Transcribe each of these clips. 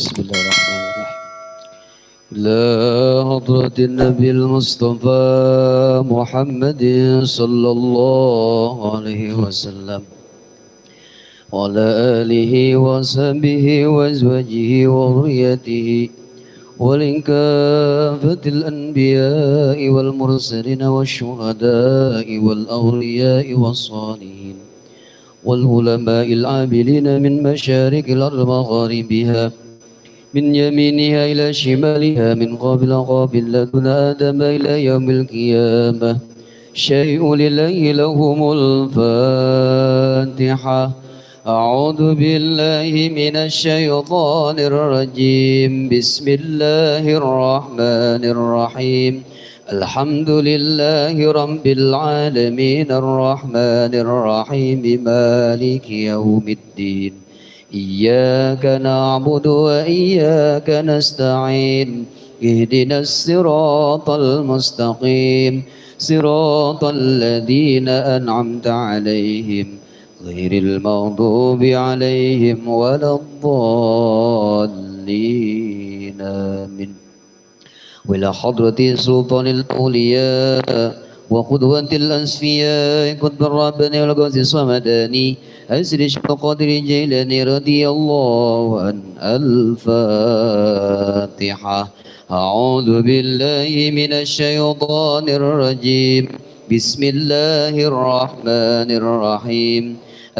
بسم الله الرحمن الرحيم. إلى حضرة النبي المصطفى محمد صلى الله عليه وسلم وعلى آله وصحبه وأزواجه وذريته ولكافة الأنبياء والمرسلين والشهداء والأولياء والصالحين والعلماء العاملين من مشارق الأرض ومغاربها من يمينها إلى شمالها من قابل لدن آدم إلى يوم القيامة شيء لله لهم الفاتحة. أعوذ بالله من الشيطان الرجيم. بسم الله الرحمن الرحيم. الحمد لله رب العالمين الرحمن الرحيم مالك يوم الدين إياك نعبد وإياك نستعين اهدنا الصراط المستقيم صراط الذين أنعمت عليهم غير المغضوب عليهم ولا الضالين آمين. وإلى حضرة سلطان الأولياء وقدوة الأصفياء قطب الرباني والغوث الصمداني أسر القادر الجيلاني رضي الله عنه. الفاتحة. أعوذ بالله من الشيطان الرجيم. بسم الله الرحمن الرحيم.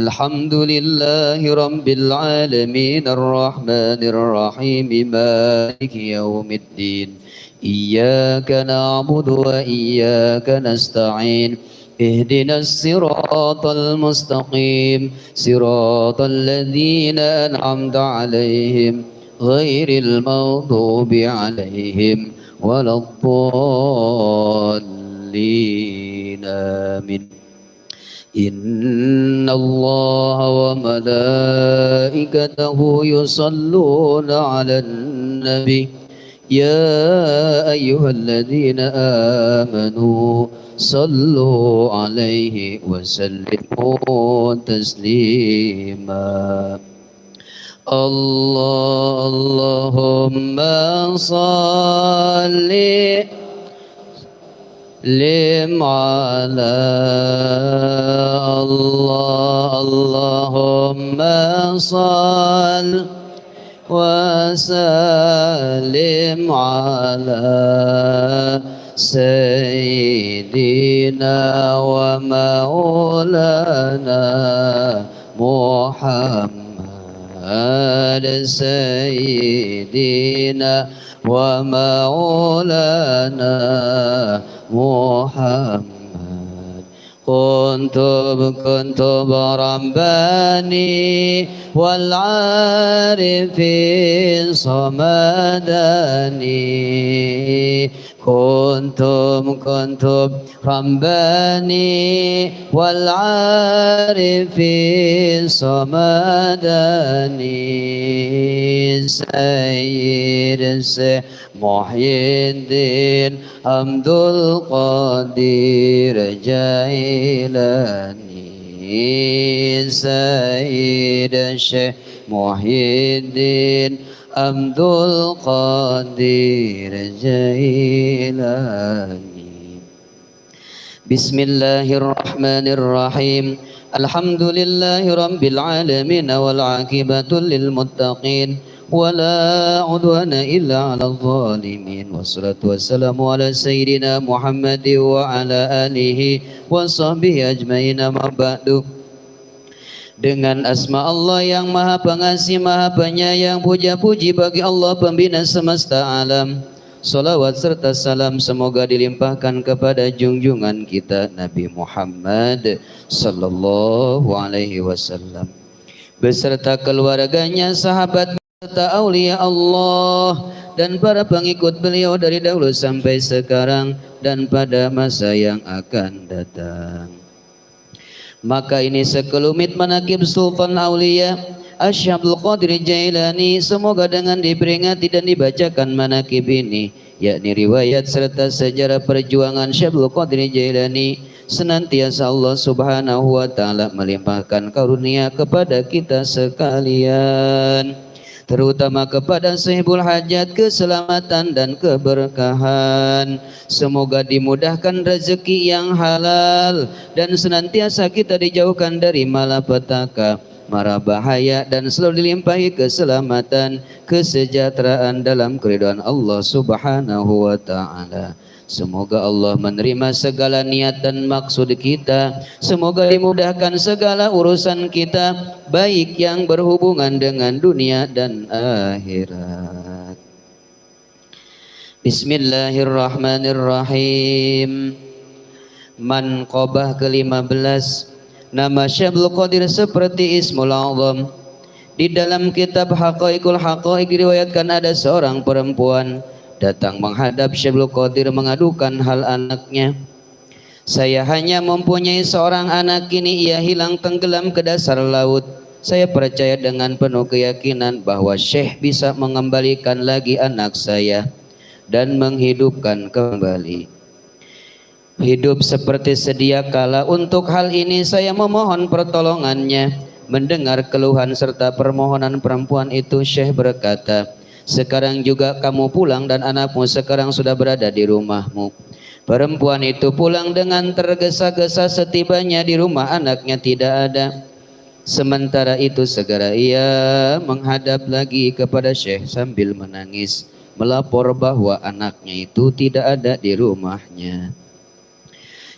الحمد لله رب العالمين الرحمن الرحيم مالك يوم الدين إياك نعبد وإياك نستعين اهدنا الصراط المستقيم صراط الذين أنعمت عليهم غير المغضوب عليهم ولا الضالين آمين. إن الله وملائكته يصلون على النبي يا أيها الذين آمنوا صلوا عليه وسلموا تسليما. اللهم صل على اللهم صل وسلم على سيدنا ومولانا محمد سيدنا ومولانا محمد. كنتم رباني والعارفين صمداني كنتم رباني والعارفين صمداني سيد محي الدين عبد القادر جيلاني سيد الشيخ محي الدين عبد القادر جيلاني. بسم الله الرحمن الرحيم. الحمد لله رب العالمين والعاقبة للمتقين ولا عدوان إلا على الظالمين والصلاة والسلام على سيدنا محمد وعلى آله وصحبه أجمعين. ما بعد. Dengan asma Allah yang maha pengasih, maha penyayang, puja-puji bagi Allah pembina semesta alam. Salawat serta salam semoga dilimpahkan kepada junjungan kita Nabi Muhammad sallallahu alaihi wasallam beserta keluarganya, sahabat serta aulia Allah dan para pengikut beliau dari dahulu sampai sekarang dan pada masa yang akan datang. Maka ini sekelumit manaqib Sultan Aulia Asy Abdul Qadir Jailani, semoga dengan diperingati dan dibacakan manaqib ini, yakni riwayat serta sejarah perjuangan Syekh Abdul Qadir Jailani, senantiasa Allah Subhanahu wa taala melimpahkan karunia kepada kita sekalian. terutama kepada sahibul hajat keselamatan dan keberkahan. Semoga dimudahkan rezeki yang halal dan senantiasa kita dijauhkan dari malapetaka, mara bahaya, dan selalu dilimpahi keselamatan, kesejahteraan dalam keridhaan Allah Subhanahu wa taala. Semoga Allah menerima segala niat dan maksud kita. Semoga dimudahkan segala urusan kita, baik yang berhubungan dengan dunia dan akhirat. Bismillahirrahmanirrahim. Manqabah ke-15. Nama Syaikhul Qadir seperti Ismul A'zam. Di dalam kitab Haqaiqul Haqaiq diriwayatkan ada seorang perempuan datang menghadap Syaikhul Qadir mengadukan hal anaknya. Saya hanya mempunyai seorang anak, kini ia hilang tenggelam ke dasar laut. Saya percaya dengan penuh keyakinan bahwa Syekh bisa mengembalikan lagi anak saya dan menghidupkan kembali. Hidup seperti sedia kala. Untuk hal ini saya memohon pertolongannya. Mendengar keluhan serta permohonan perempuan itu, Syekh berkata, sekarang juga kamu pulang dan anakmu sekarang sudah berada di rumahmu. Perempuan itu pulang dengan tergesa-gesa. Setibanya di rumah anaknya tidak ada. Sementara itu segera ia menghadap lagi kepada Syekh sambil menangis, melapor bahwa anaknya itu tidak ada di rumahnya.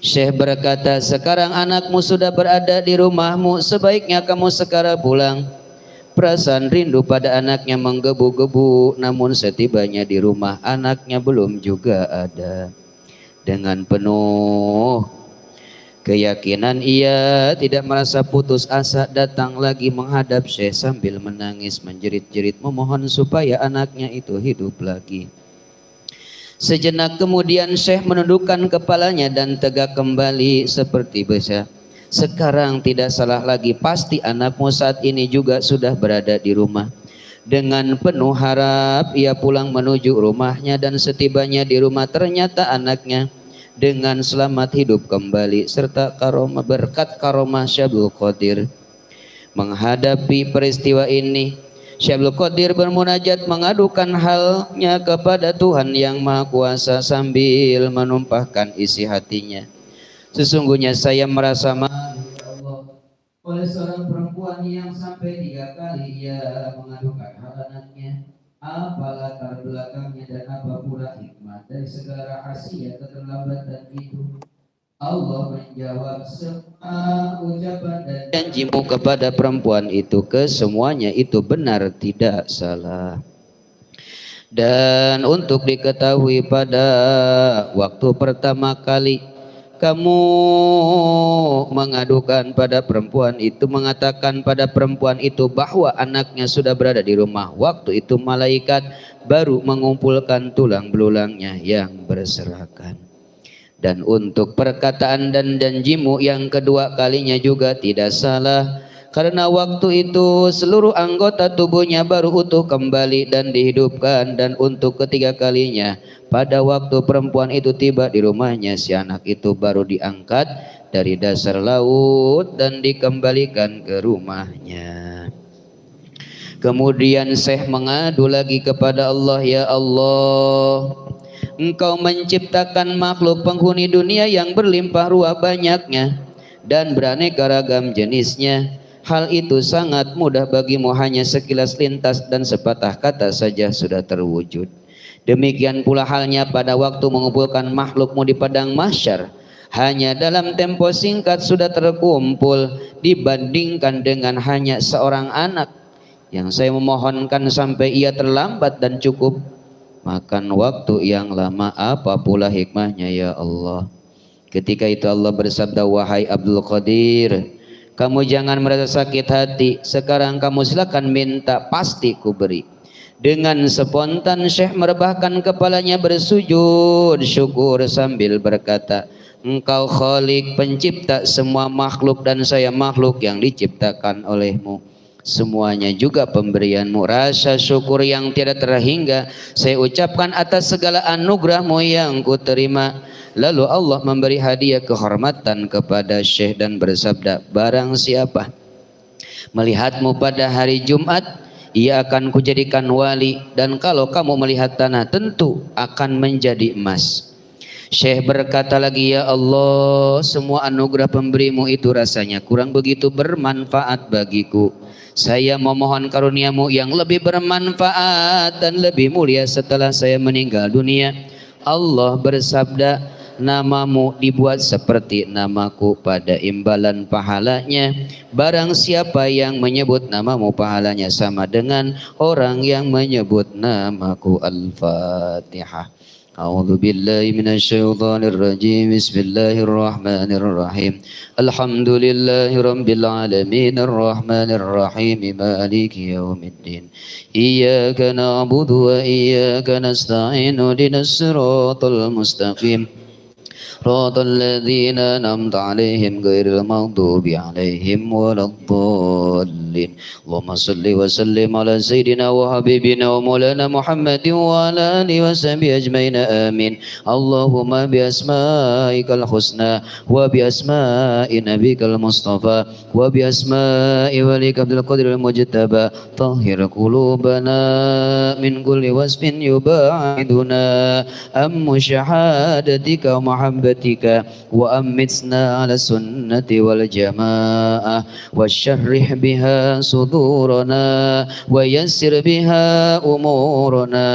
Syekh berkata, sekarang anakmu sudah berada di rumahmu, sebaiknya kamu sekarang pulang. Perasaan rindu pada anaknya menggebu-gebu, namun setibanya di rumah anaknya belum juga ada. Dengan penuh keyakinan ia tidak merasa putus asa, datang lagi menghadap Syekh sambil menangis menjerit-jerit memohon supaya anaknya itu hidup lagi. Sejenak kemudian Syekh menundukkan kepalanya dan tegak kembali seperti biasa. Sekarang tidak salah lagi, pasti anakmu saat ini juga sudah berada di rumah. Dengan penuh harap ia pulang menuju rumahnya, dan setibanya di rumah ternyata anaknya dengan selamat hidup kembali serta berkat karomah Syaikhul Qadir. Menghadapi peristiwa ini, Syaikhul Qadir bermunajat mengadukan halnya kepada Tuhan yang Maha Kuasa sambil menumpahkan isi hatinya. Sesungguhnya saya merasa malu ya Allah oleh seorang perempuan yang sampai 3 kali ia mengadukan hal anaknya. Apa latar belakangnya dan apa pula hikmah dari segala rahasia keterlambatan itu? Allah menjawab, semua ucapan dan janjimu kepada perempuan itu kesemuanya itu benar, tidak salah. Dan untuk diketahui, pada waktu pertama kali kamu mengadukan pada perempuan itu, mengatakan pada perempuan itu bahwa anaknya sudah berada di rumah, waktu itu malaikat baru mengumpulkan tulang belulangnya yang berserakan. Dan untuk perkataan dan janjimu yang kedua kalinya juga tidak salah, karena waktu itu seluruh anggota tubuhnya baru utuh kembali dan dihidupkan. Dan untuk ketiga kalinya, pada waktu perempuan itu tiba di rumahnya, si anak itu baru diangkat dari dasar laut dan dikembalikan ke rumahnya. Kemudian Syekh mengadu lagi kepada Allah, ya Allah, Engkau menciptakan makhluk penghuni dunia yang berlimpah ruah banyaknya dan beraneka ragam jenisnya. Hal itu sangat mudah bagimu, hanya sekilas lintas dan sepatah kata saja sudah terwujud. Demikian pula halnya pada waktu mengumpulkan makhlukmu di padang mahsyar, hanya dalam tempo singkat sudah terkumpul, dibandingkan dengan hanya seorang anak yang saya memohonkan sampai ia terlambat dan cukup makan waktu yang lama. Apa pula hikmahnya ya Allah? Ketika itu Allah bersabda, wahai Abdul Qadir, kamu jangan merasa sakit hati. Sekarang kamu silakan minta, pasti ku beri. Dengan spontan Syekh merebahkan kepalanya bersujud syukur sambil berkata, Engkau Khalik, pencipta semua makhluk, dan saya makhluk yang diciptakan olehmu. Semuanya juga pemberianmu. Rasa syukur yang tiada terhingga saya ucapkan atas segala anugerahmu yang ku terima. Lalu Allah memberi hadiah kehormatan kepada Syekh dan bersabda, barang siapa melihatmu pada hari Jumat ia akan kujadikan wali, dan kalau kamu melihat tanah tentu akan menjadi emas. Syekh berkata lagi, ya Allah, semua anugerah pemberimu itu rasanya kurang begitu bermanfaat bagiku. Saya memohon karuniamu yang lebih bermanfaat dan lebih mulia setelah saya meninggal dunia. Allah bersabda, namamu dibuat seperti namaku, pada imbalan pahalanya barang siapa yang menyebut namamu pahalanya sama dengan orang yang menyebut namaku. Al-Fatihah. A'udzu billahi minasy syaithanir rajim. Bismillahirrahmanirrahim. Alhamdulillahi rabbil alamin arrahmanir rahim maliki yaumiddin. Iyyaka na'budu wa iyyaka nasta'in ihdinas siratal mustaqim. صراط الذين أنعمت عليهم غير المغضوب عليهم ولا الضالين. اللهم صل وسلم على سيدنا وحبيبنا ومولانا محمد وعلى آله وصحبه أجمعين آمين. اللهم بأسمائك الحسنى وبأسماء نبيك المصطفى وبأسماء وليك عبد القادر المجتبى طهر قلوبنا من كل وصف يباعدنا عن مشاهدتك ومحبتك وأمتنا على السنة والجماعة وشرح بها صدورنا ويسر بها أمورنا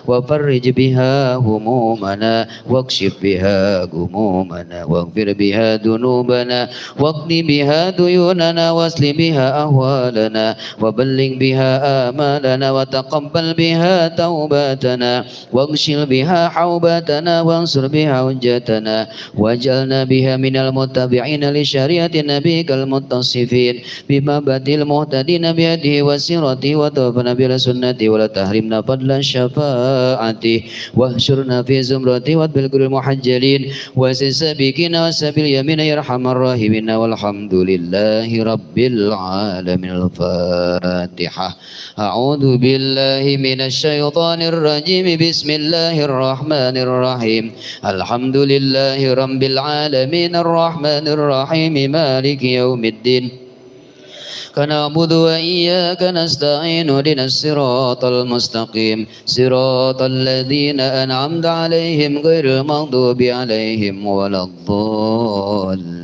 وفرج بها همومنا واكشف بها غمومنا واغفر بها ذنوبنا واقض بها ديوننا واسل بها أهوالنا وبلغ بها آمالنا وتقبل بها توباتنا واغسل بها حوباتنا وانصر بها حجتنا واجعلنا بها من المتبعين لشريعة نبيك المتصفين بمبادئ المهتدين بهديه وسيرته وتوفنا بلا سنته ولا تحرمنا فضل شفاعته واحشرنا في زمرته واتبع المحجلين وسبيكنا وسبيل اليمين يا ارحم الراحمين والحمد لله رب العالمين. الفاتحة. أعوذ بالله من الشيطان الرجيم. بسم الله الرحمن الرحيم. الحمد لله رب العالمين الرحمن الرحيم مالك يوم الدين. نعبد وإياك نستعين اهدنا الصراط المستقيم صراط الذين أنعمت عليهم غير المغضوب عليهم ولا الضالين.